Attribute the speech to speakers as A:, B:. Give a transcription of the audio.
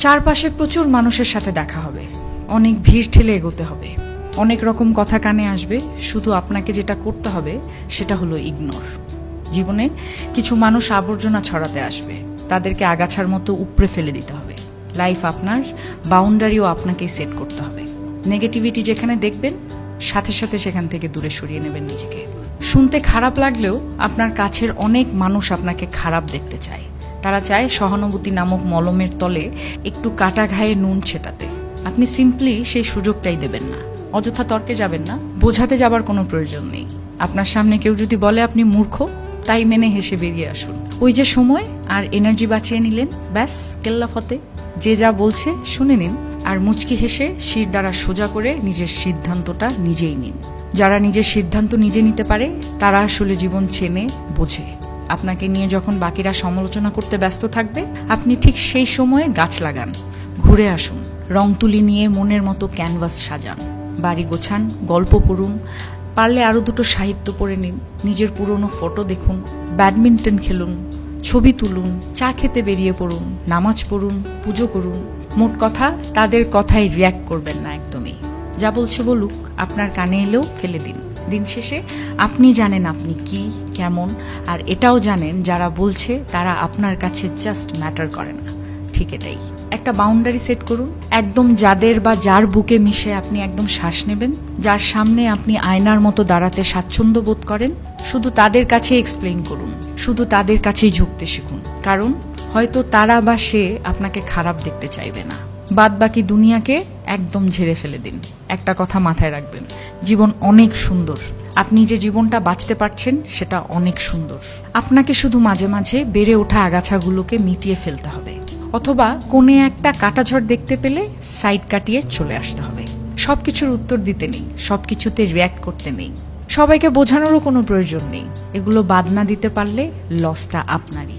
A: চারপাশে প্রচুর মানুষের সাথে দেখা হবে, অনেক ভিড় ঠেলে এগোতে হবে, অনেক রকম কথা কানে আসবে। শুধু আপনাকে যেটা করতে হবে সেটা হলো ইগনোর। জীবনে কিছু মানুষ আবর্জনা ছড়াতে আসবে, তাদেরকে আগাছার মতো উপড়ে ফেলে দিতে হবে। লাইফ আপনার, বাউন্ডারিও আপনাকেই সেট করতে হবে। নেগেটিভিটি যেখানে দেখবেন সাথে সাথে সেখান থেকে দূরে সরিয়ে নেবেন নিজেকে। শুনতে খারাপ লাগলেও আপনার কাছের অনেক মানুষ আপনাকে খারাপ দেখতে চায়। তারা চায় সহানুভূতি নামক মলমের তলে একটু কাটা ঘায়ে নুন ছেটাতে। আপনি সিম্পলি সেই সুযোগটাই দেবেন না। অযথা তর্কে যাবেন না, বোঝাতে যাবার কোনো প্রয়োজন নেই। আপনার সামনে কেউ যদি বলে আপনি মূর্খ, তাই মেনে হেসে বেরিয়ে আসুন। ওই যে সময় আর এনার্জি বাঁচিয়ে নিলেন, ব্যাস কেল্লা ফতে। যে যা বলছে শুনে নিন, আর মুচকি হেসে শির দ্বারা সোজা করে নিজের সিদ্ধান্তটা নিজেই নিন। যারা নিজের সিদ্ধান্ত নিজে নিতে পারে তারা আসলে জীবন চেনে, বোঝে। আপনাকে নিয়ে যখন বাকিরা সমালোচনা করতে ব্যস্ত থাকবে, আপনি ঠিক সেই সময়ে গাছ লাগান, ঘুরে আসুন, রং তুলি নিয়ে মনের মতো ক্যানভাস সাজান, বাড়ি গোছান, গল্প পড়ুন, পারলে আরও দুটো সাহিত্য পড়ে নিন, নিজের পুরনো ফটো দেখুন, ব্যাডমিন্টন খেলুন, ছবি তুলুন, চা খেতে বেরিয়ে পড়ুন, নামাজ পড়ুন, পুজো করুন। মোট কথা, তাদের কথায় রিয়্যাক্ট করবেন না একদমই। যা বলছে বলুক, আপনার কানে এলেও ফেলে দিন। দিন শেষে আপনি জানেন আপনি কি, কেমন, আর এটাও জানেন যারা বলছে তারা আপনার কাছে জাস্ট ম্যাটার করে না। ঠিক এটাই। একটা বাউন্ডারি সেট করুন, একদম যাদের বা যার বুকে মিশে আপনি একদম শ্বাস নেবেন, যার সামনে আপনি আয়নার মতো দাঁড়াতে স্বাচ্ছন্দ্য বোধ করেন, শুধু তাদের কাছে এক্সপ্লেইন করুন, শুধু তাদের কাছেই ঝুঁকতে শিখুন। কারণ হয়তো তারা বা সে আপনাকে খারাপ দেখতে চাইবে না। বাদ বাকি দুনিয়াকে একদম ঝেড়ে ফেলে দিন। একটা কথা মাথায় রাখবেন, জীবন অনেক সুন্দর। আপনি যে জীবনটা বাঁচতে পারছেন সেটা অনেক সুন্দর। আপনাকে শুধু মাঝে মাঝে বেড়ে ওঠা আগাছাগুলোকে মিটিয়ে ফেলতে হবে, অথবা কোণে একটা কাটাঝড় দেখতে পেলে সাইড কাটিয়ে চলে আসতে হবে। সবকিছুর উত্তর দিতে নেই, সবকিছুতে রিয়্যাক্ট করতে নেই, সবাইকে বোঝানোরও কোনো প্রয়োজন নেই। এগুলো বাদ না দিতে পারলে লসটা আপনারই।